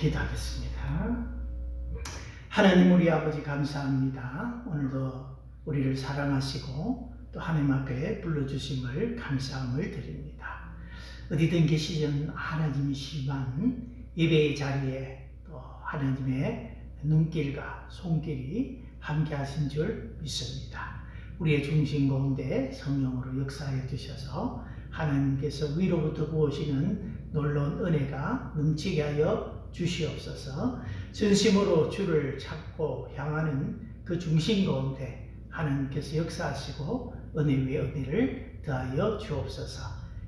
기도하겠습니다. 하나님 우리 아버지 감사합니다. 오늘도 우리를 사랑하시고 또 하나님 앞에 불러주심을 감사함을 드립니다. 어디든 계시던 하나님이시만 예배의 자리에 또 하나님의 눈길과 손길이 함께 하신 줄 믿습니다. 우리의 중심 가운데 성령으로 역사하여 주셔서 하나님께서 위로부터 부으시는 놀라운 은혜가 넘치게 하여 주시옵소서. 진심으로 주를 찾고 향하는 그 중심 가운데 하나님께서 역사하시고 은혜 위에 은혜를 더하여 주옵소서.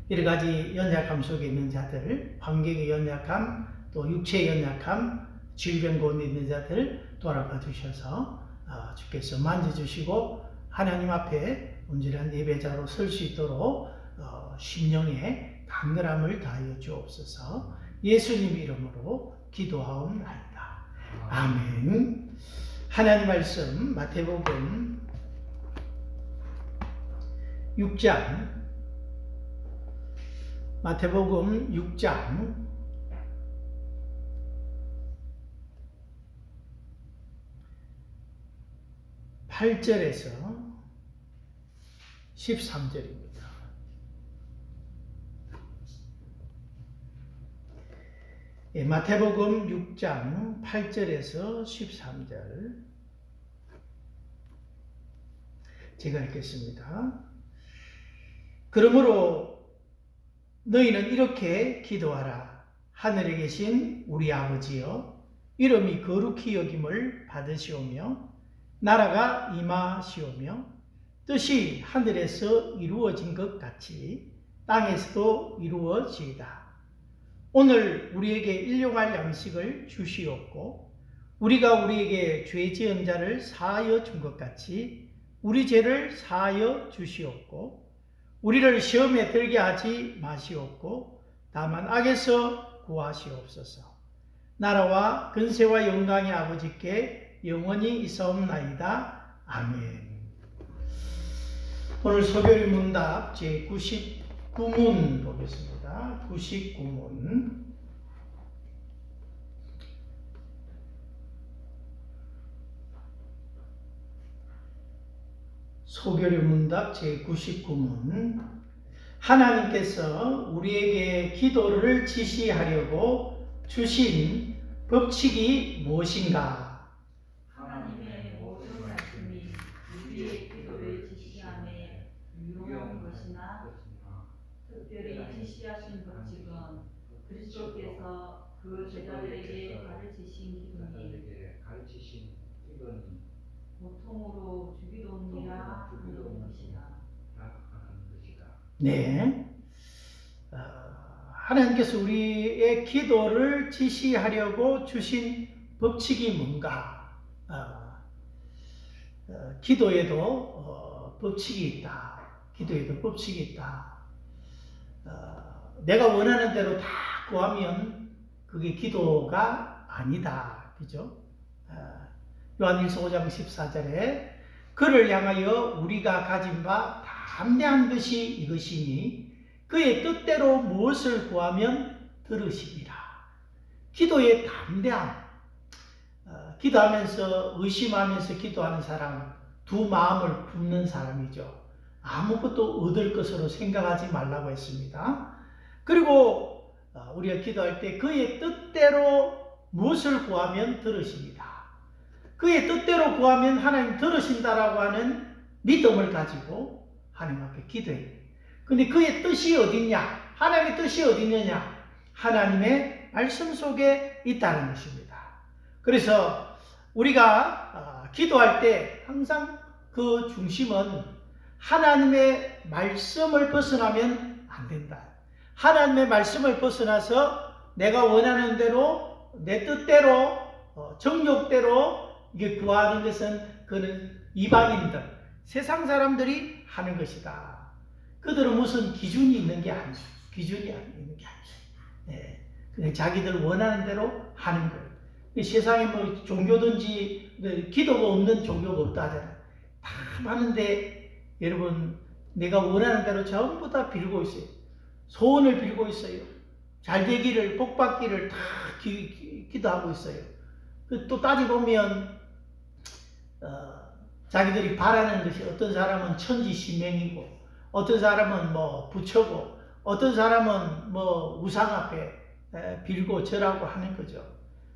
여러 가지 연약함 속에 있는 자들, 환경의 연약함, 또 육체의 연약함, 질병 가운데 있는 자들 돌아봐 주셔서 주께서 만져주시고 하나님 앞에 온전한 예배자로 설 수 있도록 심령에 강건함을 다하여 주옵소서. 예수님 이름으로 기도하옵나이다. 아멘. 하나님 말씀 마태복음 6장 8절에서 13절입니다. 마태복음 6장 8절에서 13절 제가 읽겠습니다. 그러므로 너희는 이렇게 기도하라. 하늘에 계신 우리 아버지여, 이름이 거룩히 여김을 받으시오며 나라가 임하시오며 뜻이 하늘에서 이루어진 것 같이 땅에서도 이루어지이다. 오늘 우리에게 일용할 양식을 주시옵고 우리가 우리에게 죄 지은 자를 사하여 준 것 같이 우리 죄를 사하여 주시옵고 우리를 시험에 들게 하지 마시옵고 다만 악에서 구하시옵소서. 나라와 근세와 영광의 아버지께 영원히 있사옵나이다. 아멘. 오늘 소결의 문답 제99문 보겠습니다. 99문. 소결의 문답 제99문. 하나님께서 우리에게 기도를 지시하려고 주신 법칙이 무엇인가? 하나님의 모든 말씀이 우리의 기도를 지시함에 유용한 것이나 특별히 지시하신 법칙은 그리스도께서 그 제자들에게 가르치신 기도니 고통으로 주기도니라 하는 것이다. 네. 하나님께서 우리의 기도를 지시하려고 주신 법칙이 뭔가? 기도에도 법칙이 있다. 기도에도 법칙이 있다. 내가 원하는 대로 다 구하면 그게 기도가 아니다. 그죠? 요한일서 5장 14절에 그를 향하여 우리가 가진 바 담대한 것이 이것이니 그의 뜻대로 무엇을 구하면 들으시리라. 기도의 담대함. 기도하면서 의심하면서 기도하는 사람, 두 마음을 굽는 사람이죠. 아무것도 얻을 것으로 생각하지 말라고 했습니다. 그리고 우리가 기도할 때 그의 뜻대로 무엇을 구하면 들으십니다. 그의 뜻대로 구하면 하나님 들으신다라고 하는 믿음을 가지고 하나님 앞에 기도해요. 근데 그의 뜻이 어디냐? 하나님의 뜻이 어디냐? 하나님의 말씀 속에 있다는 것입니다. 그래서 우리가 기도할 때 항상 그 중심은 하나님의 말씀을 벗어나면 안 된다. 하나님의 말씀을 벗어나서 내가 원하는 대로 내 뜻대로 정욕대로 이게 구하는 것은 그는 이방인들, 세상 사람들이 하는 것이다. 그들은 무슨 기준이 있는 게 아니에요. 기준이 있는 게 아니에요. 네. 그냥 자기들 원하는 대로 하는 거예요. 세상에 뭐 종교든지 기도가 없는 종교가 없다 하잖아요. 다 많은데 여러분 내가 원하는 대로 전부 다 빌고 있어요. 소원을 빌고 있어요. 잘 되기를, 복 받기를 다 기도하고 있어요. 또 따져보면 자기들이 바라는 것이 어떤 사람은 천지신명이고 어떤 사람은 뭐 부처고 어떤 사람은 뭐 우상 앞에 빌고 절하고 하는 거죠.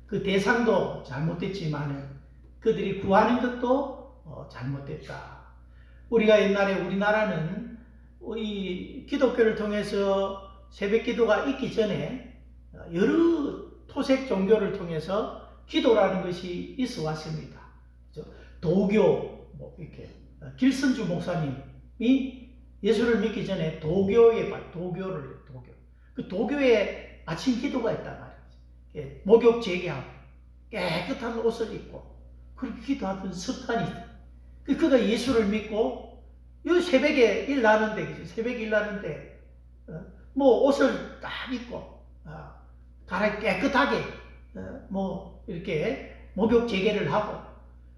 그 대상도 잘못됐지만은 그들이 구하는 것도 잘못됐다. 우리가 옛날에 우리나라는 우리 기독교를 통해서 새벽 기도가 있기 전에 여러 토색 종교를 통해서 기도라는 것이 있어 왔습니다. 도교, 뭐 이렇게 길선주 목사님이 예수를 믿기 전에 도교를 그 도교에 아침 기도가 있단 말이죠. 목욕 재개하고 깨끗한 옷을 입고 그렇게 기도하던 습관이 있어요. 그가 예수를 믿고 요 새벽에 일 나는데 새벽에 일 나는데 뭐 옷을 딱 입고 갈아 깨끗하게 뭐 이렇게 목욕 재개를 하고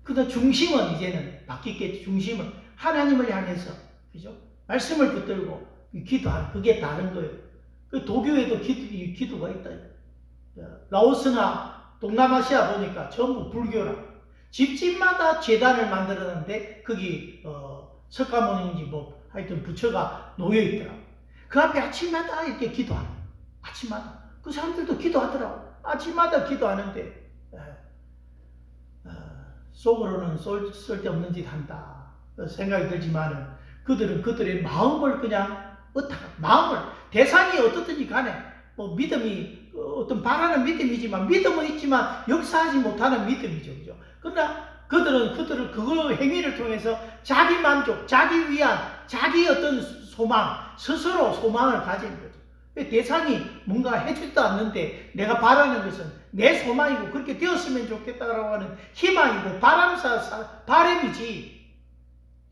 그다음 중심은 이제는 바뀌겠지. 중심은 하나님을 향해서 그죠? 말씀을 붙들고 기도하는 그게 다른 거예요. 그 도교에도 기도가 있다. 라오스나 동남아시아 보니까 전부 불교라. 집집마다 제단을 만들었는데 거기 석가모니인지 뭐 하여튼 부처가 놓여 있더라고. 그 앞에 아침마다 이렇게 기도하는. 아침마다 그 사람들도 기도하더라고. 아침마다 기도하는데 속으로는 쓸데없는 짓 한다 생각이 들지만은 그들은 그들의 마음을 그냥 마음을 대상이 어떻든지 간에 뭐 믿음이 어떤 바라는 믿음이지만 믿음은 있지만 역사하지 못하는 믿음이죠, 그죠? 그러나 그들은 그 행위를 통해서 자기 만족, 자기 위안, 자기 어떤 소망, 스스로 소망을 가진 거죠. 대상이 뭔가 해주지도 않는데 내가 바라는 것은 내 소망이고 그렇게 되었으면 좋겠다라고 하는 희망이고 바람이지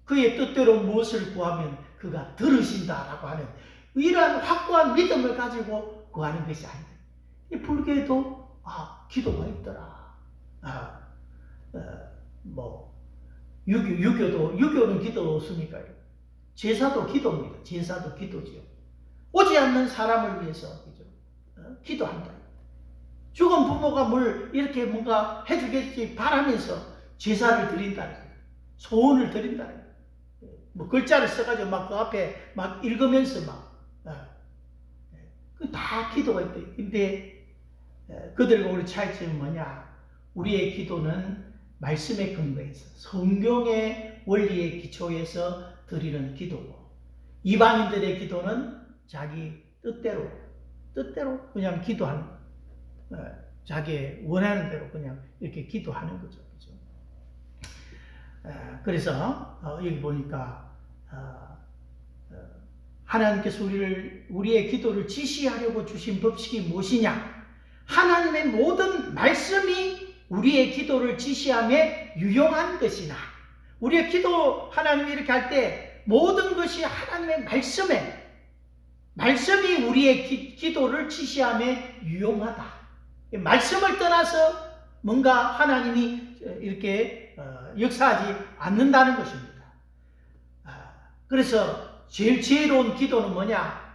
그의 뜻대로 무엇을 구하면 그가 들으신다라고 하는 이러한 확고한 믿음을 가지고 구하는 것이 아니다. 이 불교에도 기도가 있더라. 뭐 유교는 기도 없습니까? 제사도 기도입니다. 제사도 기도지요. 오지 않는 사람을 위해서 그죠? 기도한다. 죽은 부모가 뭘 이렇게 뭔가 해주겠지 바라면서 제사를 드린다는 거예요. 소원을 드린다는 거예요. 뭐 글자를 써가지고 막 그 앞에 막 읽으면서 다 기도가 있대. 근데 그들과 우리 차이점은 뭐냐? 우리의 기도는 말씀에 근거해서 성경의 원리에 기초해서 드리는 기도고 이방인들의 기도는 자기 뜻대로 그냥 기도하는 자기 원하는 대로 그냥 이렇게 기도하는 거죠. 그죠? 그래서 여기 보니까 하나님께서 우리의 기도를 지시하려고 주신 법칙이 무엇이냐? 하나님의 모든 말씀이 우리의 기도를 지시함에 유용한 것이나 우리의 기도 하나님이 이렇게 할 때 모든 것이 하나님의 말씀이 우리의 기도를 지시함에 유용하다. 말씀을 떠나서 뭔가 하나님이 이렇게 역사하지 않는다는 것입니다. 그래서 제일 지혜로운 기도는 뭐냐?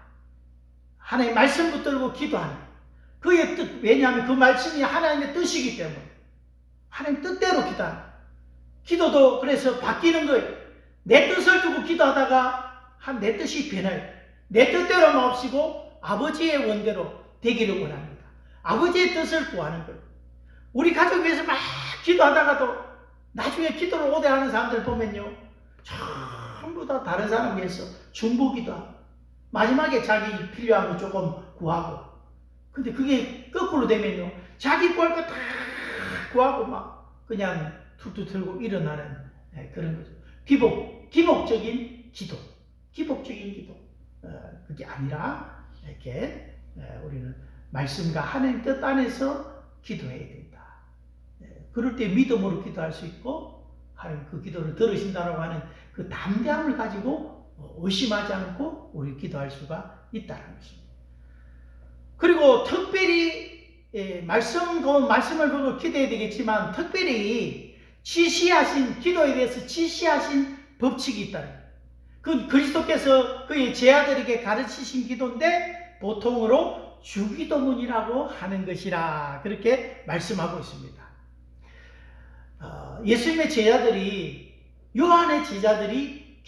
하나님의 말씀 붙들고 기도하는 그의 뜻. 왜냐하면 그 말씀이 하나님의 뜻이기 때문에 하나님 뜻대로 기도하는 기도도 그래서 바뀌는 거예요. 내 뜻을 두고 기도하다가 내 뜻이 변해요. 내 뜻대로 마옵시고 아버지의 원대로 되기를 원합니다. 아버지의 뜻을 구하는 거예요. 우리 가족 위해서 막 기도하다가도 나중에 기도를 오래 하는 사람들 보면요, 전부 다 다른 사람 위해서 중보기도 하고 마지막에 자기 필요한 거 조금 구하고. 근데 그게 거꾸로 되면요, 자기 구할 거 다 구하고 막 그냥 툭툭 들고 일어나는 그런 거죠. 기복적인 기도. 그게 아니라 이렇게 우리는 말씀과 하나님 뜻 안에서 기도해야 된다. 그럴 때 믿음으로 기도할 수 있고 하나님 그 기도를 들으신다라고 하는 그 담대함을 가지고 의심하지 않고 우리 기도할 수가 있다는 것입니다. 그리고 특별히 말씀을 보고 기도해야 되겠지만 특별히 기도에 대해서 지시하신 법칙이 있다는 거예요. 그 그리스도께서 그의 제자들에게 가르치신 기도인데 보통으로 주기도문이라고 하는 것이라 그렇게 말씀하고 있습니다. 예수님의 제자들이 요한의 제자들이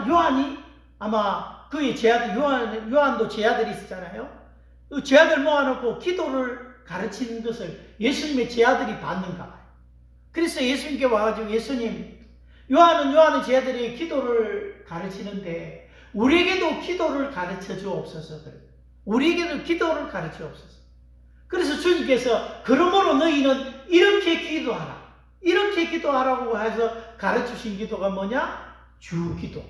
요한이 아마 그의 제자들 요한도 제자들이 있었잖아요. 그 제자들 모아놓고 기도를 가르치는 것을 예수님의 제자들이 봤는가 봐요. 그래서 예수님께 와가지고 예수님, 요한의 제자들이 기도를 가르치는데 우리에게도 기도를 가르쳐 주옵소서. 우리에게도 기도를 가르쳐 주옵소서. 그래서 주님께서 그러므로 너희는 이렇게 기도하라. 이렇게 기도하라고 해서 가르치신 기도가 뭐냐? 주기도.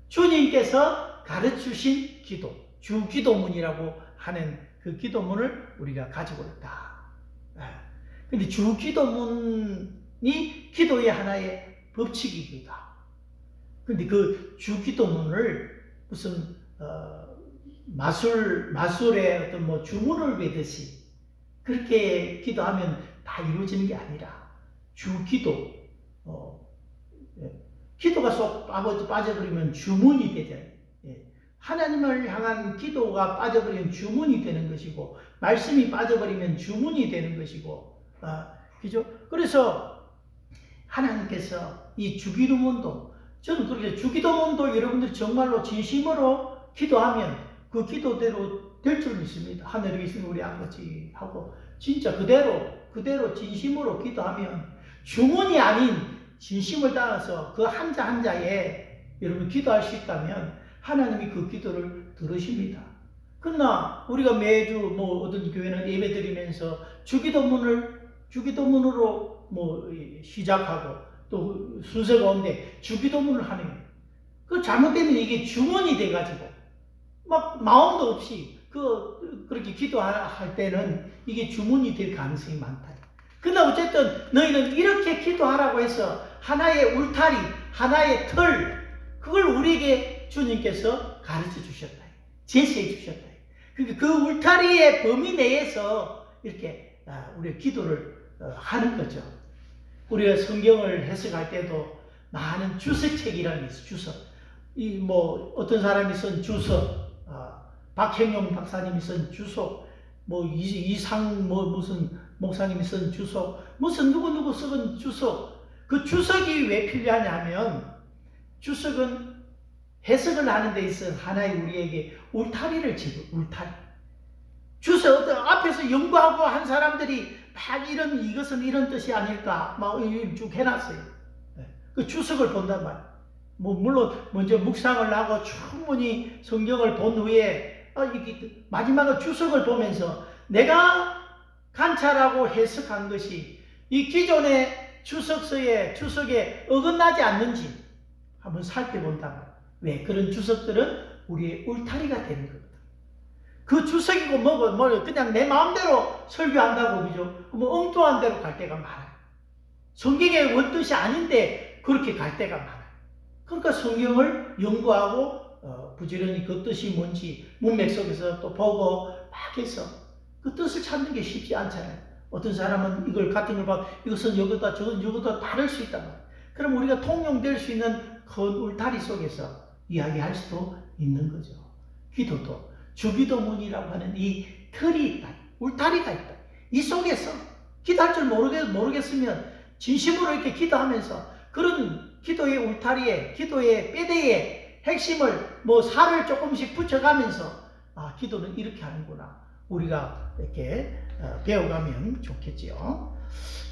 주님께서 가르치신 기도, 주기도문이라고 하는 그 기도문을 우리가 가지고 있다. 근데 주기도문이 기도의 하나의 법칙이기도 하고, 근데 그 주기도문을 무슨 마술의 어떤 뭐 주문을 외듯이 그렇게 기도하면 다 이루어지는 게 아니라 주기도, 기도가 쏙 빠져버리면 주문이 되잖아요. 하나님을 향한 기도가 빠져버리면 주문이 되는 것이고, 말씀이 빠져버리면 주문이 되는 것이고, 그죠? 그래서 하나님께서 이 주기도문도, 저는 그렇게 주기도문도 여러분들이 정말로 진심으로 기도하면 그 기도대로 될 줄 믿습니다. 하늘에 계신 우리 아버지 하고 진짜 그대로 진심으로 기도하면 주문이 아닌 진심을 따라서 그 한자 한자에 여러분 기도할 수 있다면 하나님이 그 기도를 들으십니다. 그러나 우리가 매주 뭐 어떤 교회는 예배 드리면서 주기도문으로 뭐 시작하고 또 순서 가운데 주기도문을 하는 거예요. 그 잘못되면 이게 주문이 돼가지고 막 마음도 없이 그렇게 기도할 때는 이게 주문이 될 가능성이 많다. 그러나 어쨌든 너희는 이렇게 기도하라고 해서 하나의 울타리, 하나의 틀, 그걸 우리에게 주님께서 가르쳐 주셨다. 제시해 주셨다. 그러니까 그 울타리의 범위 내에서 이렇게 우리가 기도를 하는 거죠. 우리가 성경을 해석할 때도 많은 주석책이라는 게 있어요. 주석. 뭐 어떤 사람이 쓴 주석, 박형용 박사님이 쓴 주석, 뭐 이상 무슨 목사님이 쓴 주석, 무슨 누구 쓴 주석. 그 주석이 왜 필요하냐면 주석은 해석을 하는 데 있어 하나의 우리에게 울타리를 지고, 울타리. 주석 앞에서 연구하고 한 사람들이 막 이것은 이런 뜻이 아닐까 막 쭉 해놨어요. 그 주석을 본단 말이에요. 뭐 물론 먼저 묵상을 하고 충분히 성경을 본 후에 마지막에 주석을 보면서 내가 관찰하고 해석한 것이 이 기존의 주석에 어긋나지 않는지 한번 살펴본단 말이에요. 왜? 그런 주석들은 우리의 울타리가 되는 겁니다. 그 주석이고 뭐고 그냥 내 마음대로 설교한다고, 그죠? 뭐 엉뚱한 대로 갈 때가 많아요. 성경의 원뜻이 아닌데 그렇게 갈 때가 많아요. 그러니까 성경을 연구하고 부지런히 그 뜻이 뭔지 문맥 속에서 또 보고 막 해서 그 뜻을 찾는 게 쉽지 않잖아요. 어떤 사람은 이걸 같은 걸 봐, 이것은 여기다 저건 여기다 다를 수 있단 말이에요. 그럼 우리가 통용될 수 있는 큰 울타리 속에서 이야기할 수도 있는 거죠. 기도도 주기도문이라고 하는 이 틀이 있다. 울타리가 있다. 이 속에서 기도할 줄 모르겠으면 진심으로 이렇게 기도하면서 그런 기도의 울타리에, 기도의 뼈대에 핵심을 살을 조금씩 붙여가면서 기도는 이렇게 하는구나. 우리가 이렇게 배워가면 좋겠지요.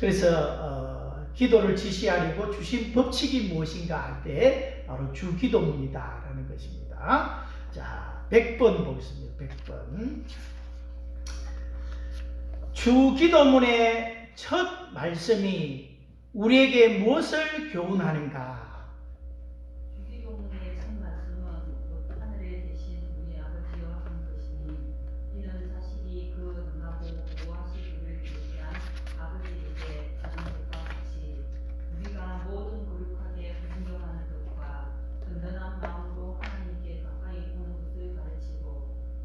그래서 기도를 지시하려고 주신 법칙이 무엇인가 할 때 바로 주기도문이다라는 것입니다. 자, 100번 보겠습니다. 100번. 주기도문의 첫 말씀이 우리에게 무엇을 교훈하는가? 주기도문의 첫 말씀은 하늘에 계신 우리 아버지와 하는 것이니 이는 사실이 그 능하고 보호하시기를 위한 아버지에게 받은 것과 같이 우리가 모든 거룩하게 순종하는 것과 든든한 마음으로 하나님께 가까이 오는 것을 가르치고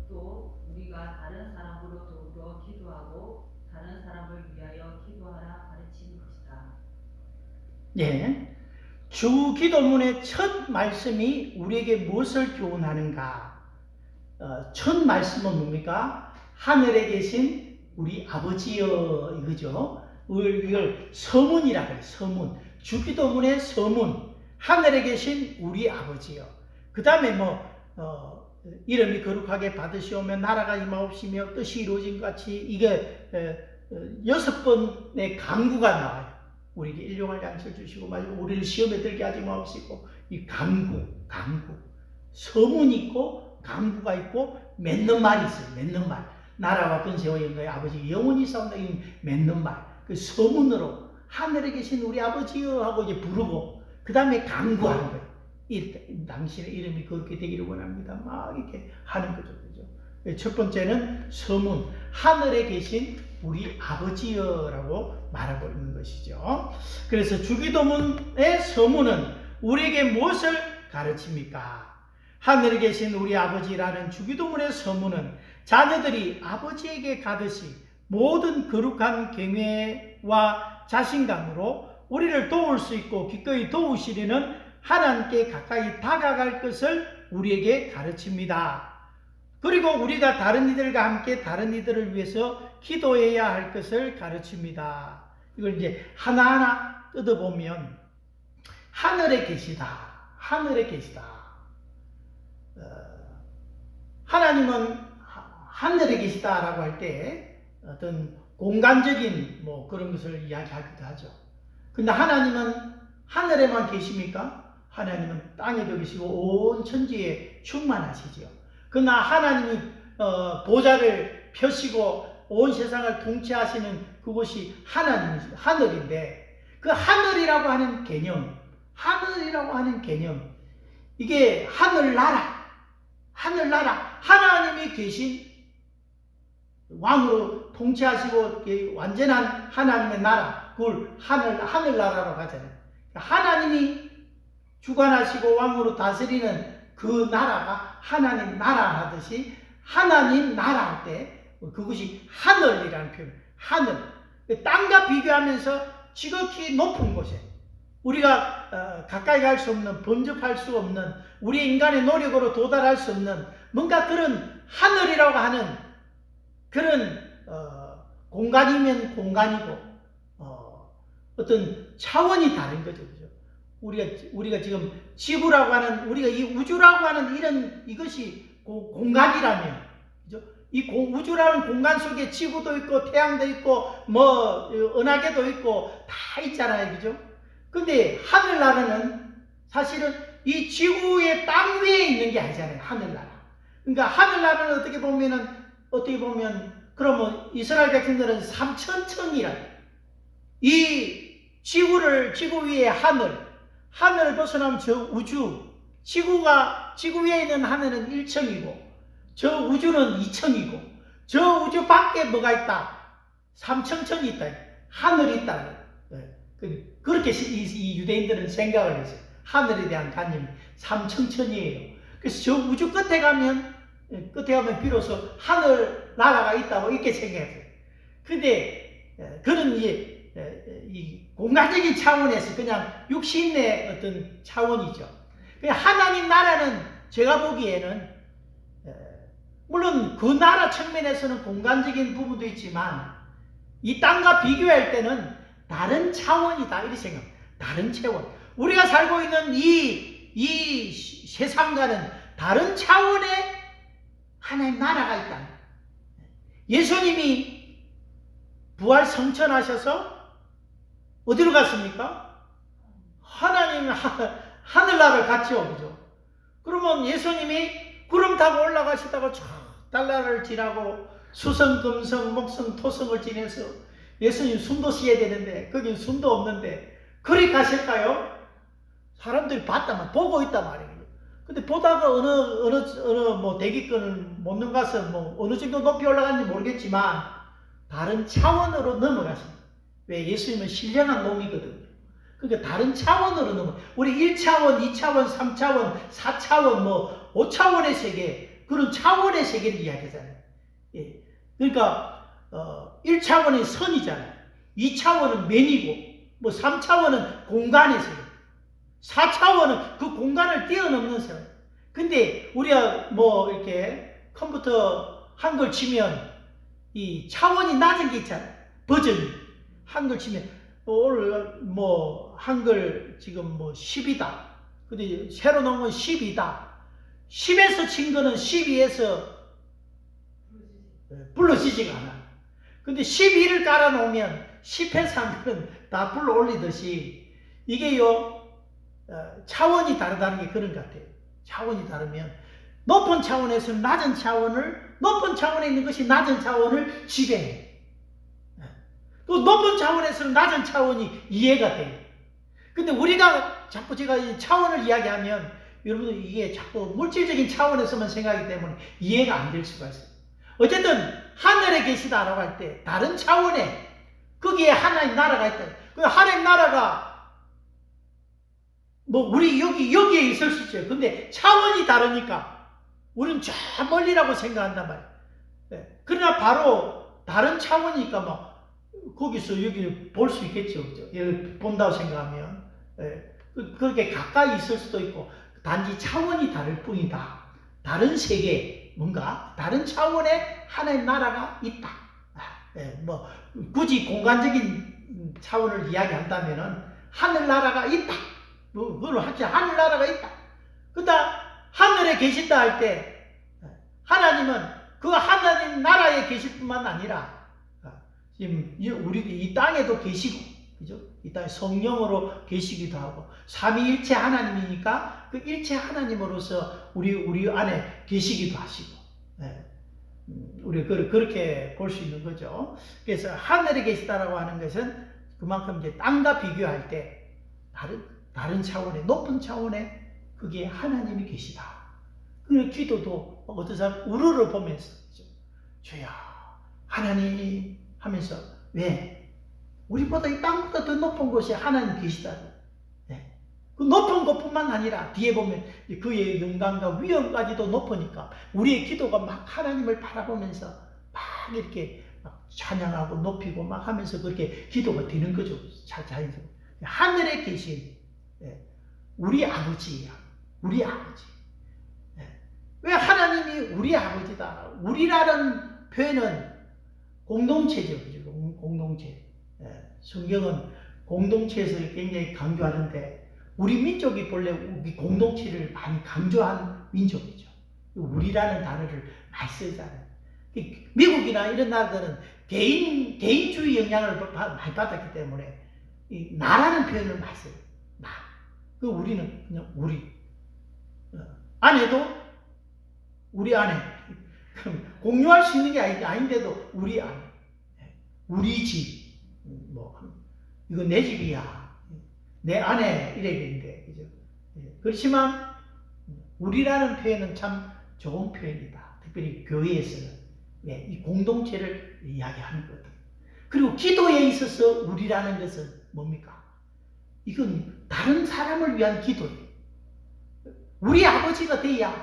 또 우리가 다른 사람으로 더불어 기도하고 다른 사람을 위하여 기도하라 가르치는 것이다. 예, 주기도문의 첫 말씀이 우리에게 무엇을 교훈하는가? 첫 말씀은 뭡니까? 하늘에 계신 우리 아버지여 이거죠. 이걸 서문이라고 해요. 서문. 주기도문의 서문. 하늘에 계신 우리 아버지여. 그 다음에 이름이 거룩하게 받으시오며 나라가 임하옵시며 뜻이 이루어진 것 같이 이게 6번의 강구가 나와요. 우리에게 일용할 양식을 주시고 말고 우리를 시험에 들게 하지 마옵시고 이 강구. 서문이 있고 강구가 있고 맺는 말이 있어요. 맺는 말. 나라와 근세와 영광의 아버지 영원히 싸운다. 이 맺는 말. 그 서문으로 하늘에 계신 우리 아버지여 하고 이제 부르고 그 다음에 강구하는 거예요. 당신의 이름이 그렇게 되기를 원합니다. 막 이렇게 하는 거죠. 그죠? 첫 번째는 서문. 하늘에 계신 우리 아버지여라고 말하고 있는 것이죠. 그래서 주기도문의 서문은 우리에게 무엇을 가르칩니까? 하늘에 계신 우리 아버지라는 주기도문의 서문은 자녀들이 아버지에게 가듯이 모든 거룩한 경외와 자신감으로 우리를 도울 수 있고 기꺼이 도우시려는 하나님께 가까이 다가갈 것을 우리에게 가르칩니다. 그리고 우리가 다른 이들과 함께 다른 이들을 위해서 기도해야 할 것을 가르칩니다. 이걸 이제 하나하나 뜯어보면 하늘에 계시다. 하늘에 계시다. 하나님은 하늘에 계시다라고 할 때 어떤 공간적인 그런 것을 이야기하기도 하죠. 근데 하나님은 하늘에만 계십니까? 하나님은 땅에도 계시고 온 천지에 충만하시죠. 그러나 하나님이 보좌를 펴시고 온 세상을 통치하시는 그곳이 하늘인데 그 하늘이라고 하는 개념, 이게 하늘나라, 하나님이 계신 왕으로 통치하시고 완전한 하나님의 나라, 그걸 하늘나라로 하잖아요. 하나님이 주관하시고 왕으로 다스리는 그 나라가 하나님 나라 하듯이 하나님 나라 할 때 그것이 하늘이라는 표현. 하늘. 땅과 비교하면서 지극히 높은 곳에 우리가 가까이 갈 수 없는, 범접할 수 없는, 우리 인간의 노력으로 도달할 수 없는 뭔가 그런 하늘이라고 하는 그런 공간이면 공간이고 어떤 차원이 다른 거죠. 그죠? 우리가 지금 지구라고 하는, 우리가 이 우주라고 하는 이것이 공간이라면, 그죠? 이 우주라는 공간 속에 지구도 있고, 태양도 있고, 은하계도 있고, 다 있잖아요. 그죠? 근데 하늘나라는 사실은 이 지구의 땅 위에 있는 게 아니잖아요. 하늘나라. 그러니까 하늘나라는 어떻게 보면, 그러면 이스라엘 백성들은 3천천이라. 이 지구 위에 하늘을 벗어나면 저 우주, 지구 위에 있는 하늘은 1층이고, 저 우주는 2층이고, 저 우주 밖에 뭐가 있다? 3천천이 있다. 하늘이 있다. 그렇게 이 유대인들은 생각을 했어요. 하늘에 대한 관념이 3천천이에요. 그래서 저 우주 끝에 가면 비로소 하늘 나라가 있다고 이렇게 생각했어요. 근데 그런 이 공간적인 차원에서 그냥 육신의 어떤 차원이죠. 하나님 나라는 제가 보기에는 물론 그 나라 측면에서는 공간적인 부분도 있지만 이 땅과 비교할 때는 다른 차원이다 이렇게 생각합니다. 다른 차원. 우리가 살고 있는 이 세상과는 다른 차원의 하나님 나라가 있다. 예수님이 부활 성천하셔서 어디로 갔습니까? 하나님 하늘나라를 갔죠. 그죠? 그러면 예수님이 구름 타고 올라가시다가 저 달나라를 지나고 수성, 금성, 목성, 토성을 지내서 예수님 숨도 쉬어야 되는데 거긴 숨도 없는데 그리 가실까요? 사람들이 봤다만 보고 있단 말이에요. 근데 보다가 어느 대기권을 못 넘어가서 어느 정도 높이 올라갔는지 모르겠지만 다른 차원으로 넘어가십니다. 왜? 예수님은 신령한 놈이거든요. 그러니까 다른 차원으로 우리 1차원, 2차원, 3차원, 4차원, 5차원의 세계, 그런 차원의 세계를 이야기하잖아요. 예. 그러니까 1차원은 선이잖아요. 2차원은 면이고 3차원은 공간의 세계, 4차원은 그 공간을 뛰어넘는 세계. 근데 우리가 이렇게 컴퓨터 한글 치면 이 차원이 낮은 게 있잖아요. 버전이. 한글 치면, 오늘 뭐, 한글 지금 뭐 10이다. 근데 새로 나온 건 12다. 10에서 친 거는 12에서 불러지지가 않아. 근데 12를 깔아놓으면 10에서 한 거는 다 불러 올리듯이 이게요, 차원이 다르다는 게 그런 것 같아요. 차원이 다르면 높은 차원에서 낮은 차원을, 높은 차원에 있는 것이 낮은 차원을 지배해. 또 높은 차원에서는 낮은 차원이 이해가 돼요. 근데 우리가 자꾸 제가 이 차원을 이야기하면 여러분들 이게 자꾸 물질적인 차원에서만 생각하기 때문에 이해가 안 될 수가 있어요. 어쨌든 하늘에 계시다라고 할 때 다른 차원에 거기에 하나님 나라가 있다. 그 하나님 나라가 뭐 우리 여기에 있을 수 있어요. 근데 차원이 다르니까 우리는 저 멀리라고 생각한단 말이에요. 네. 그러나 바로 다른 차원이니까 막 거기서 여기를 볼 수 있겠죠. 그죠? 여기 본다고 생각하면. 네. 그렇게 가까이 있을 수도 있고 단지 차원이 다를 뿐이다. 다른 세계, 뭔가 다른 차원에 하나님 나라가 있다. 네. 뭐 굳이 공간적인 차원을 이야기한다면은 하늘 나라가 있다. 그걸 하지, 하늘 나라가 있다. 그다 하늘에 계신다 할 때 하나님은 그 하나님 나라에 계실 뿐만 아니라 지금 우리 이 땅에도 계시고, 그죠? 이 땅에 성령으로 계시기도 하고 삼위일체 하나님이니까 그 일체 하나님으로서 우리 안에 계시기도 하시고, 네. 우리 그렇게 볼 수 있는 거죠. 그래서 하늘에 계시다라고 하는 것은 그만큼 이제 땅과 비교할 때 다른 차원에, 높은 차원에 그게 하나님이 계시다. 그 기도도 어떤 사람 우르르 보면서 주야 하나님 하면서, 왜? 우리보다 이 땅보다 더 높은 곳에 하나님 계시다. 네. 그 높은 곳뿐만 아니라 뒤에 보면 그의 영광과 위엄까지도 높으니까 우리의 기도가 막 하나님을 바라보면서 막 이렇게 막 찬양하고 높이고 막 하면서 그렇게 기도가 되는 거죠. 자연스럽게. 하늘에 계신 우리 아버지야. 우리 아버지. 왜 하나님이 우리 아버지다? 우리라는 표현은 공동체죠. 공동체. 성경은 공동체에서 굉장히 강조하는데 우리 민족이 본래 우리 공동체를 많이 강조한 민족이죠. 우리라는 단어를 많이 쓰잖아요. 미국이나 이런 나라들은 개인주의 영향을 많이 받았기 때문에 이 나라는 표현을 많이 써요. 나. 그 우리는 그냥 우리. 아내도 우리 아내. 그럼 공유할 수 있는 게 아닌데도 우리 아내. 우리 집. 뭐 이거 내 집이야. 내 아내 이래야 되는데. 그죠? 그렇지만 우리라는 표현은 참 좋은 표현이다. 특별히 교회에서는 이 공동체를 이야기하는 거거든. 그리고 기도에 있어서 우리라는 것은 뭡니까? 이건 다른 사람을 위한 기도예요. 우리 아버지가 돼야,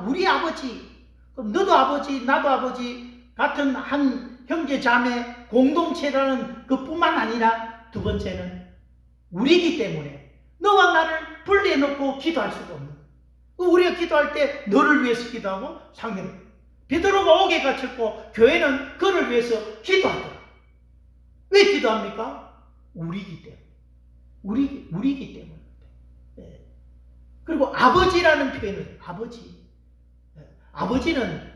우리 아버지, 그럼 너도 아버지, 나도 아버지, 같은 한 형제 자매 공동체라는 것뿐만 아니라 두 번째는 우리이기 때문에 너와 나를 분리해놓고 기도할 수가 없는 거예요. 우리가 기도할 때 너를 위해서 기도하고 상대는 베드로가 옥에 갇혔고 교회는 그를 위해서 기도하더라. 왜 기도합니까? 우리이기 때문에. 우리이기 때문에. 그리고 아버지라는 표현은 아버지는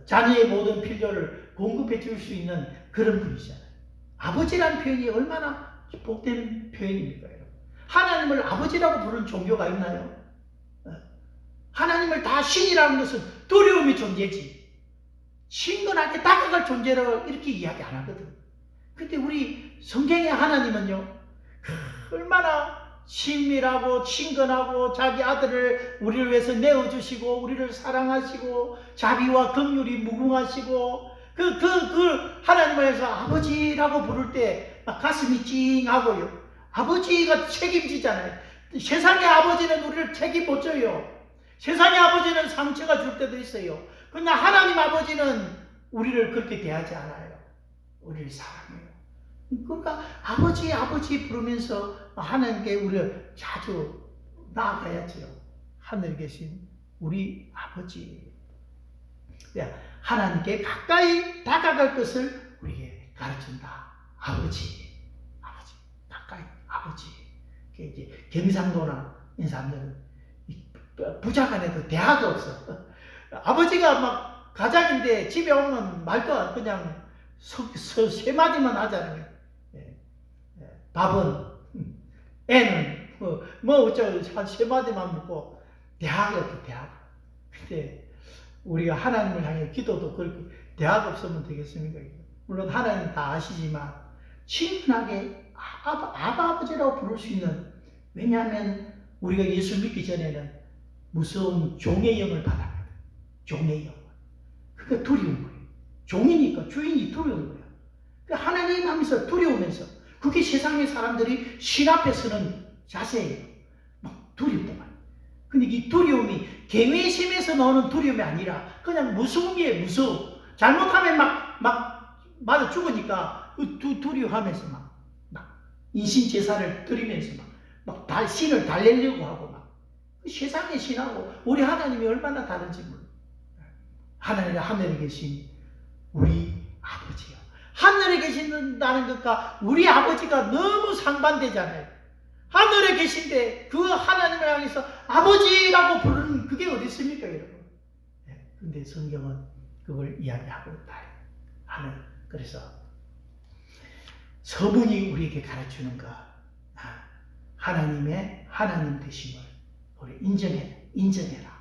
자녀의 모든 필요를 공급해 줄 수 있는 그런 분이잖아요. 아버지라는 표현이 얼마나 복된 표현입니까, 여러분? 하나님을 아버지라고 부르는 종교가 있나요? 하나님을 다 신이라는 것은 두려움이 존재지. 친근하게 다가갈 존재라고 이렇게 이야기 안 하거든. 근데 우리 성경의 하나님은요, 얼마나 친밀하고 친근하고 자기 아들을 우리를 위해서 내어주시고 우리를 사랑하시고 자비와 긍휼이 무궁하시고 그 하나님을 해서 아버지라고 부를 때 가슴이 찡하고요. 아버지가 책임지잖아요. 세상의 아버지는 우리를 책임 못 져요. 세상의 아버지는 상처가 줄 때도 있어요. 그러나 하나님 아버지는 우리를 그렇게 대하지 않아요. 우리를 사랑해요. 그러니까 아버지 부르면서 하나님께 우리를 자주 나아가야죠. 하늘에 계신 우리 아버지. 하나님께 가까이 다가갈 것을 우리에게 가르친다. 아버지, 가까이, 아버지. 이제 경상도나 이 사람들은 부자간에도 대화가 없어. 아버지가 막 가장인데 집에 오면 말도 그냥 세 마디만 하잖아요. 밥은, 애는, 한 세 마디만 묻고, 대화가 없어, 대화가. 근데 우리가 하나님을 향해 기도도 그렇게 대화가 없으면 되겠습니까? 물론 하나님 다 아시지만, 친근하게 아버지라고 부를 수 있는, 왜냐하면 우리가 예수 믿기 전에는 무서운 종의 영을 받았거든. 종의 영. 그러니까 두려운 거예요. 종이니까 주인이 두려운 거예요. 그러니까 하나님 하면서 두려우면서 그게 세상의 사람들이 신 앞에 서는 자세예요. 막 두렵단 말이에요. 근데 이 두려움이 경외심에서 나오는 두려움이 아니라 그냥 무서움이에요. 무서움. 잘못하면 막 맞아 죽으니까 두려워하면서 막 인신 제사를 드리면서 막 신을 달래려고 하고 막 세상의 신하고 우리 하나님이 얼마나 다른지 몰라요. 하나님 하늘에 계신 우리 아버지요. 하늘에 계신다는 것과 우리 아버지가 너무 상반되잖아요. 하늘에 계신데 그 하나님을 향해서 아버지라고 부르는 그게 어디 있습니까, 여러분? 근데 성경은 그걸 이야기하고 있다. 그래서 서문이 우리에게 가르치는 것, 하나님의 하나님 되심을 우리 인정해라.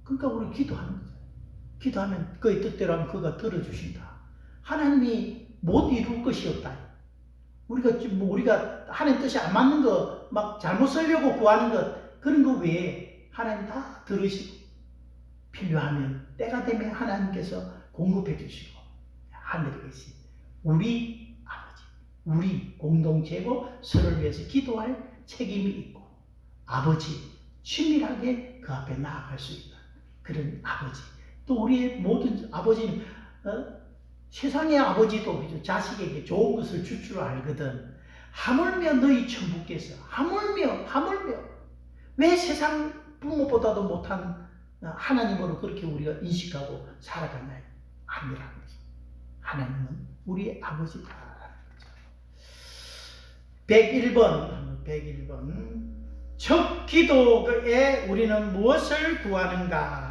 그러니까 우리 기도하는 거죠. 기도하면 그의 뜻대로 하면 그가 들어주신다. 하나님이 못 이룰 것이 없다. 우리가 하나님 뜻이 안 맞는 거, 막 잘못 쓰려고 구하는 것, 그런 거 외에 하나님 다 들으시고, 필요하면 때가 되면 하나님께서 공급해 주시고, 하늘에 계신 우리 아버지, 우리 공동체고 서로를 위해서 기도할 책임이 있고, 아버지, 친밀하게 그 앞에 나아갈 수 있는 그런 아버지. 또 우리의 모든 아버지는 세상의 아버지도 그죠? 자식에게 좋은 것을 줄 줄 알거든. 하물며 너희 천부께서 하물며 왜 세상 부모보다도 못한 하나님으로 그렇게 우리가 인식하고 살아가나요? 아니라는 거죠. 하나님은 우리 아버지다. 101번 첫 기도에 우리는 무엇을 구하는가?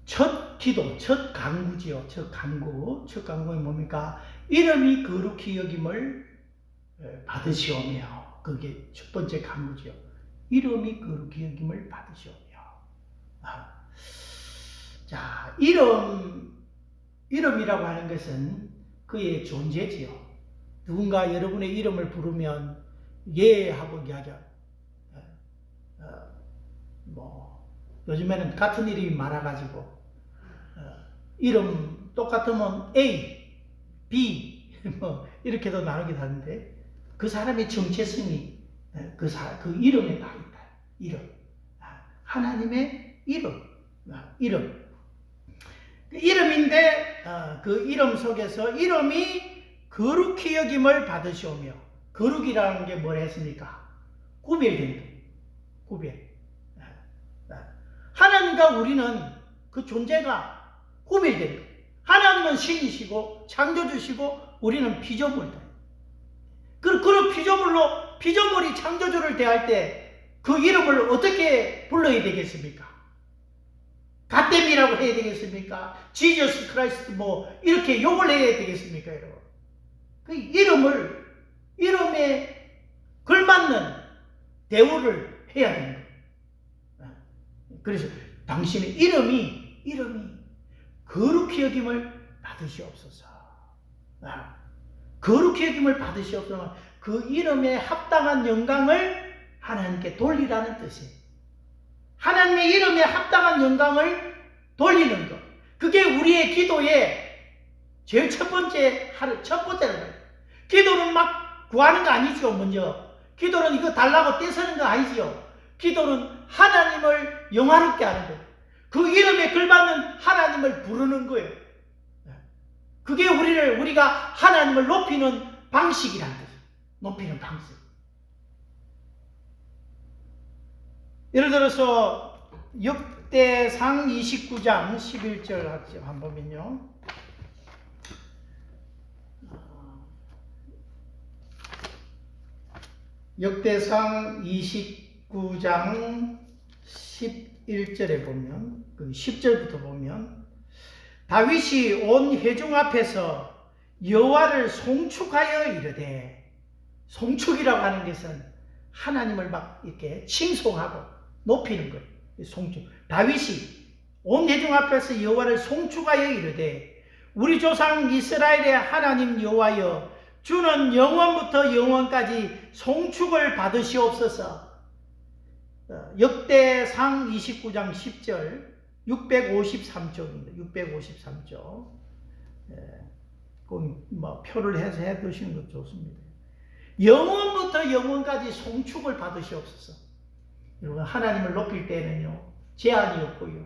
첫 기도, 첫 간구지요. 첫 간구는 뭡니까? 이름이 거룩히 여김을 받으시오며. 그게 첫 번째 간구지요. 이름이 거룩히 여김을 받으시오며. 자, 이름이라고 하는 것은 그의 존재지요. 누군가 여러분의 이름을 부르면 예 하고 이야기하죠. 요즘에는 같은 이름이 많아가지고 이름 똑같으면 A, B 이렇게도 나누기도 하는데 그 사람의 정체성이 그 이름에 다 있다. 이름. 하나님의 이름. 이름인데 그 이름 속에서 이름이 거룩히 여김을 받으시오며. 거룩이라는 게 뭐라 했습니까? 구별된다. 구별. 하나님과 우리는 그 존재가 구별된다. 하나님은 신이시고 창조주시고 우리는 피조물이다. 그런 피조물이 창조주를 대할 때 그 이름을 어떻게 불러야 되겠습니까? 갓댐이라고 해야 되겠습니까? 지저스 크라이스트 이렇게 욕을 해야 되겠습니까, 여러분? 그 이름에 걸맞는 대우를 해야 되는 거예요. 그래서 당신의 이름이 거룩히 여김을 받으시옵소서. 거룩히 여김을 받으시옵소서. 그 이름에 합당한 영광을 하나님께 돌리라는 뜻이에요. 하나님의 이름에 합당한 영광을 돌리는 것. 그게 우리의 기도의 제일 첫 번째라는 거예요. 기도는 막 구하는 거 아니죠, 먼저. 기도는 이거 달라고 떼서는 거 아니지요. 기도는 하나님을 영화롭게 하는 거예요. 그 이름에 걸맞는 하나님을 부르는 거예요. 그게 우리가 하나님을 높이는 방식이라는 거죠. 높이는 방식. 예를 들어서 역대상 29장 11절 한번 보면요. 역대상 29장 11절에 보면, 그 10절부터 보면, 다윗이 온 회중 앞에서 여호와를 송축하여 이르되, 송축이라고 하는 것은 하나님을 막 이렇게 칭송하고 높이는 거예요. 송축. 다윗이 온 회중 앞에서 여호와를 송축하여 이르되, 우리 조상 이스라엘의 하나님 여호와여, 주는 영원부터 영원까지 송축을 받으시옵소서. 역대상 29장 10절 653쪽입니다. 653쪽. 꼭 표를 해서 해두시는 것도 좋습니다. 영원부터 영원까지 송축을 받으시옵소서. 여러분, 하나님을 높일 때는요, 제한이 없고요,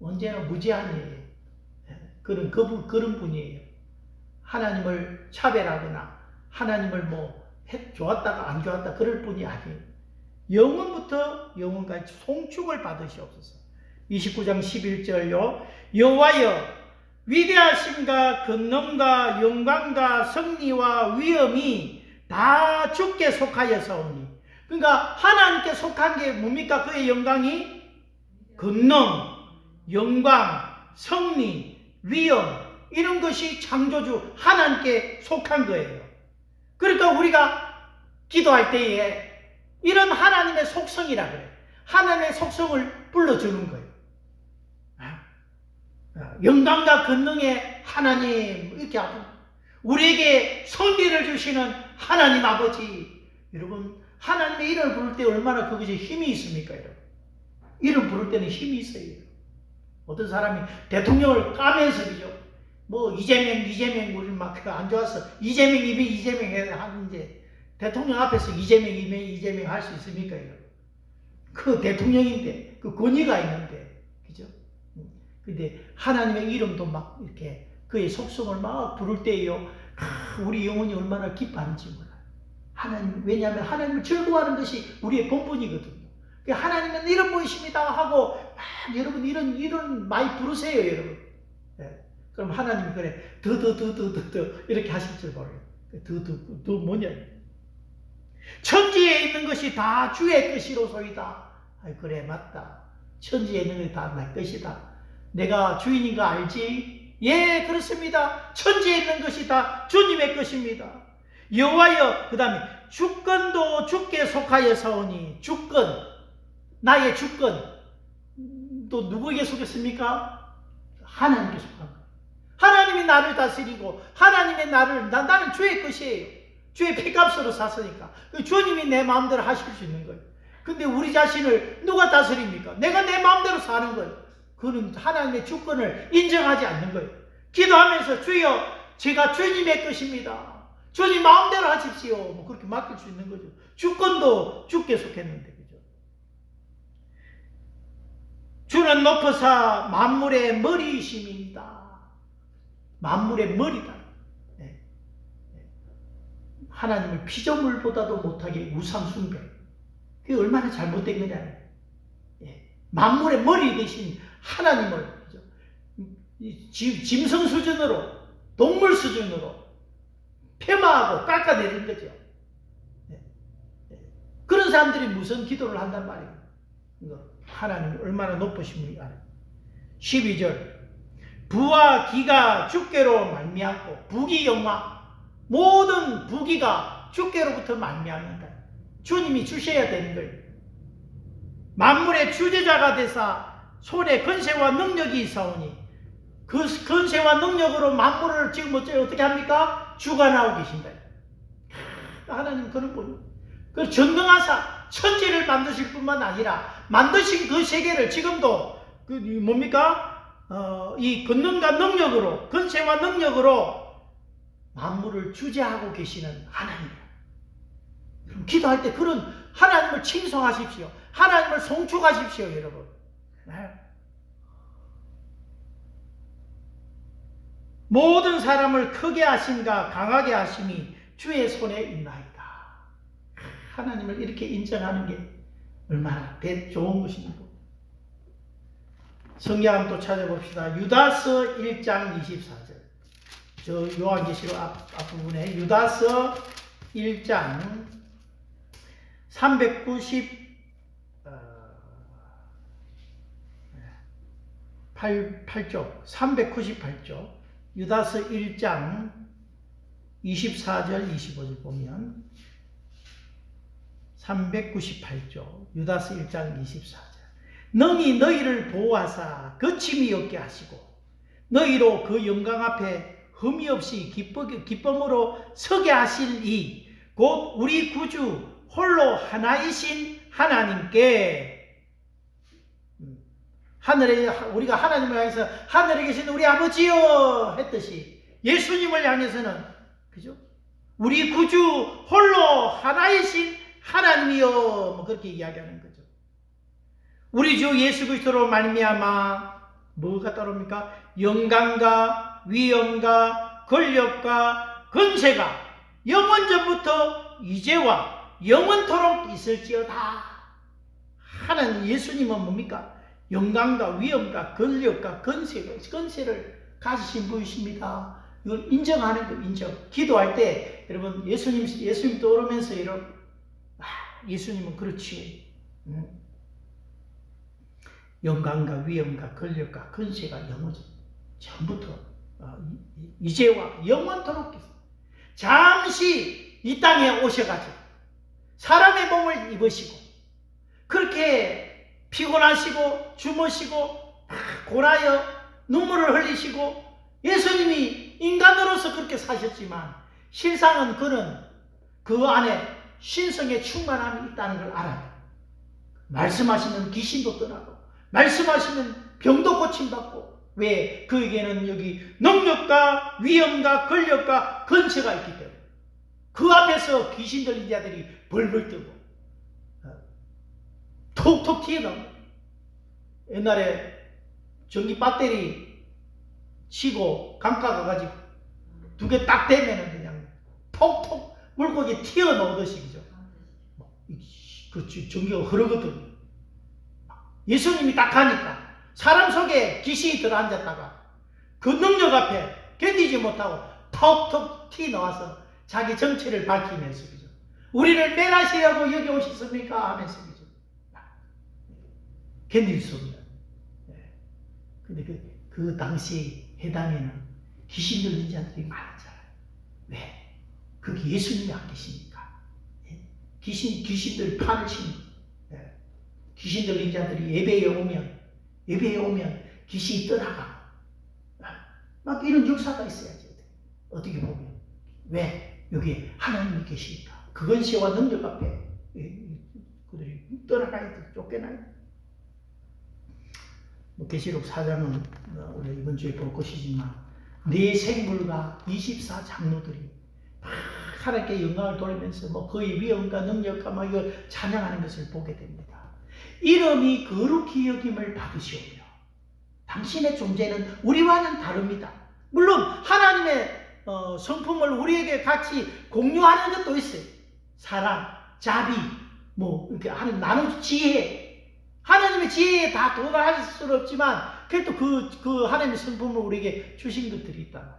언제나 무제한이에요. 그런 분이에요. 하나님을 차별하거나 하나님을 좋았다가 안 좋았다 그럴 분이 아니에요. 영원부터 영원까지 송축을 받으시옵소서. 29장 11절요. 여호와여, 위대하심과 권능과 영광과 승리와 위엄이 다 주께 속하여서오니. 그러니까 하나님께 속한 게 뭡니까? 그의 영광이 권능, 영광, 승리, 위엄, 이런 것이 창조주 하나님께 속한 거예요. 그러니까 우리가 기도할 때에 이런 하나님의 속성이라 그래요. 하나님의 속성을 불러주는 거예요. 영광과 권능의 하나님, 이렇게 하고 우리에게 선비를 주시는 하나님 아버지. 여러분, 하나님의 이름을 부를 때 얼마나 그것이 힘이 있습니까? 여러분, 이름 부를 때는 힘이 있어요. 어떤 사람이 대통령을 까면서 그죠? 이재명 우리 막 안 좋아서 이재명 하는데, 대통령 앞에서 이재명 할 수 있습니까? 여러분? 그 대통령인데, 그 권위가 있는데, 그죠? 근데 하나님의 이름도 막 이렇게 그의 속성을 막 부를 때요, 우리 영혼이 얼마나 기뻐하는지 몰라요. 왜냐하면 하나님을 즐거워하는 것이 우리의 본분이거든요. 하나님은 이런 분이십니다 하고 여러분 이런 많이 부르세요, 여러분. 그럼 하나님이 그래 더 이렇게 하실 줄 몰라요. 더 뭐냐? 천지에 있는 것이 다 주의 뜻이로소이다. 그래, 맞다. 천지에 있는 것이 다 내 것이다. 내가 주인인 거 알지? 예, 그렇습니다. 천지에 있는 것이 다 주님의 것입니다. 여호와여, 그 다음에 주권도 주께 속하여서오니. 주권, 나의 주권 또 누구에게 속했습니까? 하나님께 속한 거예요. 하나님이 나를 다스리고 하나님의 나는 주의 것이에요. 주의 피값으로 샀으니까 주님이 내 마음대로 하실 수 있는 거예요. 근데 우리 자신을 누가 다스립니까? 내가 내 마음대로 사는 거예요. 그는 하나님의 주권을 인정하지 않는 거예요. 기도하면서 주여, 제가 주님의 것입니다. 주님 마음대로 하십시오. 그렇게 맡길 수 있는 거죠. 주권도 주께 속했는데, 그죠? 주는 높으사 만물의 머리이심이다. 만물의 머리다. 하나님을 피조물보다도 못하게 우상숭배. 그게 얼마나 잘못된 거냐. 만물의 머리 대신 하나님을 짐승 수준으로, 동물 수준으로 폄하하고 깎아내린 거죠. 그런 사람들이 무슨 기도를 한단 말이에요. 하나님이 얼마나 높으신 분이 알아요. 12절. 부와 기가 주께로 말미암고, 부귀 영화, 모든 부귀가 주께로부터 말미암는다. 주님이 주셔야 되는 거예요. 만물의 주제자가 되사 손에 권세와 능력이 있사오니, 그 권세와 능력으로 만물을 지금 어떻게 합니까? 주관하고 계신다. 하나님 그런 분이에요. 그 전능하사 천지를 만드실 뿐만 아니라 만드신 그 세계를 지금도 이 권능과 능력으로, 권세와 능력으로 만물을 주재하고 계시는 하나님이에요. 기도할 때 그런 하나님을 칭송하십시오. 하나님을 송축하십시오, 여러분. 네. 모든 사람을 크게 하심과 강하게 하심이 주의 손에 있나이다. 하나님을 이렇게 인정하는 게 얼마나 좋은 것입니까? 성경 또 찾아봅시다. 유다서 1장 24절. 저 요한계시록 앞부분에 유다서 1장 398쪽 398쪽 유다서 1장 24절 25절 보면 398쪽 유다서 1장 24절 능히 너희를 보호하사 거침이 없게 하시고 너희로 그 영광 앞에 흠이 없이 기쁨으로 서게 하실 이 곧 우리 구주 홀로 하나이신 하나님께 하늘에 우리가 하나님을 향해서 하늘에 계신 우리 아버지여 했듯이 예수님을 향해서는 그죠? 우리 구주 홀로 하나이신 하나님이여 뭐 그렇게 이야기하는 거죠. 우리 주 예수 그리스도로 말미암아 뭐가 따릅니까? 영광과 위엄과 권력과 권세가 영원전부터 이제와 영원토록 있을지어다. 하나님 예수님은 뭡니까? 영광과 위엄과 권력과 권세를 가지신 분이십니다. 이걸 인정하는 거 인정. 기도할 때 여러분 예수님 떠오르면서 여러분 예수님은 그렇지. 영광과 위엄과 권력과 권세가 전부터 이제와 영원토록 있습니다. 잠시 이 땅에 오셔가지고 사람의 몸을 입으시고 그렇게 피곤하시고 주무시고 고라여 눈물을 흘리시고 예수님이 인간으로서 그렇게 사셨지만 실상은 그는 그 안에 신성의 충만함이 있다는 걸 알아요. 말씀하시면 귀신도 떠나고 말씀하시면 병도 고침받고 왜? 그에게는 여기 능력과 위엄과 권력과 권세가 있기 때문에 그 앞에서 귀신 들린 자들이 벌벌 뜨고 톡톡 튀어나옵니다. 옛날에 전기 배터리 치고 강가 가가지고 두 개 딱 대면은 그냥 톡톡 물고기 튀어나오듯이 그죠? 그 전기가 흐르거든요. 예수님이 딱 가니까 사람 속에 귀신이 들어앉았다가 그 능력 앞에 견디지 못하고 톡톡 튀어나와서 자기 정체를 밝히면서 그죠? 우리를 멸하시려고 여기 오셨습니까? 하면서 그죠? 견딜 수 없는. 근데 그 당시 해당에는 귀신 들린 자들이 많았잖아요. 왜? 거기 예수님이 안 계시니까. 귀신들 판을 치는. 귀신 들린 자들이 예배에 오면 귀신이 떠나가고 막 이런 역사가 있어야지. 어떻게 보면. 왜? 여기 하나님이 계시니까. 그 권세와 능력 앞에 그들이 떠나가야 돼. 쫓겨나야 돼. 계시록 4장은 우리 이번 주에 볼 것이지만 네 생물과 24장로들이 막 하나님께 영광을 돌리면서 그의 위엄과 능력과 이걸 찬양하는 것을 보게 됩니다. 이름이 거룩히 여김을 받으시오며 당신의 존재는 우리와는 다릅니다. 물론 하나님의 성품을 우리에게 같이 공유하는 것도 있어요. 사랑, 자비, 이렇게 하는 나누 지혜. 하나님의 지혜에 다 도달할 수는 없지만 그래도 그 하나님의 성품을 우리에게 주신 것들이 있다.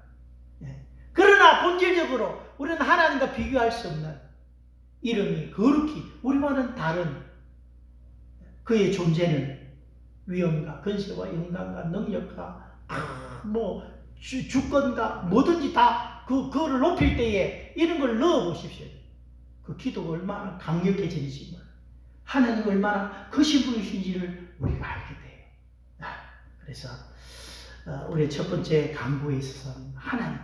그러나 본질적으로 우리는 하나님과 비교할 수 없는 이름이 거룩히 우리와는 다른 그의 존재는 위엄과 권세와 영광과 능력과 주권과 뭐든지 다 그거를 높일 때에 이런 걸 넣어 보십시오. 그 기도가 얼마나 강력해지는지 하나님 얼마나 크신 분이신지를 우리가 알게 돼요. 그래서 우리의 첫 번째 강구에 있어서는 하나님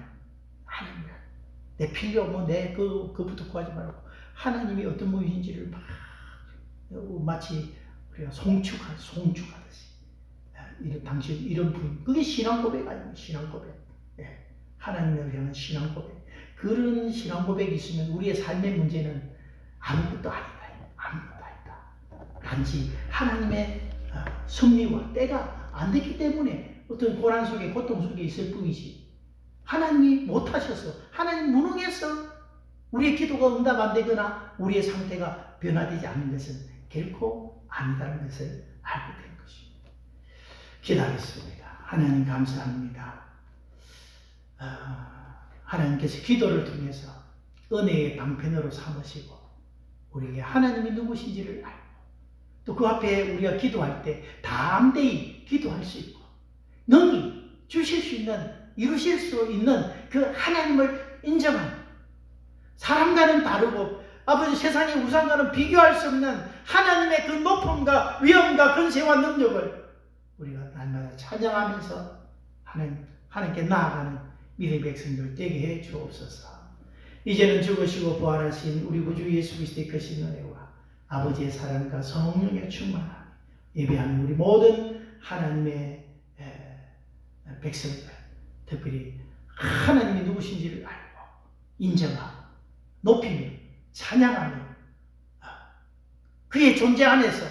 내 필요 그부터 구하지 말고 하나님이 어떤 분이신지를 마치 우리가 송축하듯이 이런 분 그게 신앙 고백 아닙니까? 신앙 고백. 하나님을 향한 신앙 고백. 그런 신앙 고백이 있으면 우리의 삶의 문제는 아무것도 아니다. 아무것도 아니다. 단지 하나님의 섭리와 때가 안 됐기 때문에 어떤 고난 속에 고통 속에 있을 뿐이지, 하나님이 못하셔서, 하나님 무능해서 우리의 기도가 응답 안 되거나 우리의 상태가 변화되지 않는 것은 결코 아니다는 것을 알게 된 것입니다. 기도하겠습니다. 하나님 감사합니다. 하나님께서 기도를 통해서 은혜의 방편으로 삼으시고 우리에게 하나님이 누구신지를 알고, 또 그 앞에 우리가 기도할 때 담대히 기도할 수 있고 능히 주실 수 있는, 이루실 수 있는 그 하나님을 인정하는, 사람과는 다르고 아버지 세상의 우상과는 비교할 수 없는 하나님의 그 높음과 위엄과 근세와 능력을 우리가 날마다 찬양하면서 하나님께 나아가는 믿음의 백성들 되게 해 주옵소서. 이제는 죽으시고 부활하신 우리 구주 예수 그리스도의 크신 은혜와 아버지의 사랑과 성령의 충만함 예배하는 우리 모든 하나님의 백성들, 특별히 하나님이 누구신지를 알고 인정하고 높이며 찬양하며 그의 존재 안에서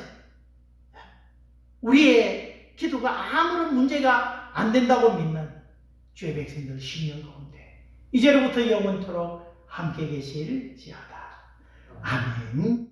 우리의 기도가 아무런 문제가 안 된다고 믿는 주의 백성들 10년 가운데 이제로부터 영원토록 함께 계실지어다. 아멘.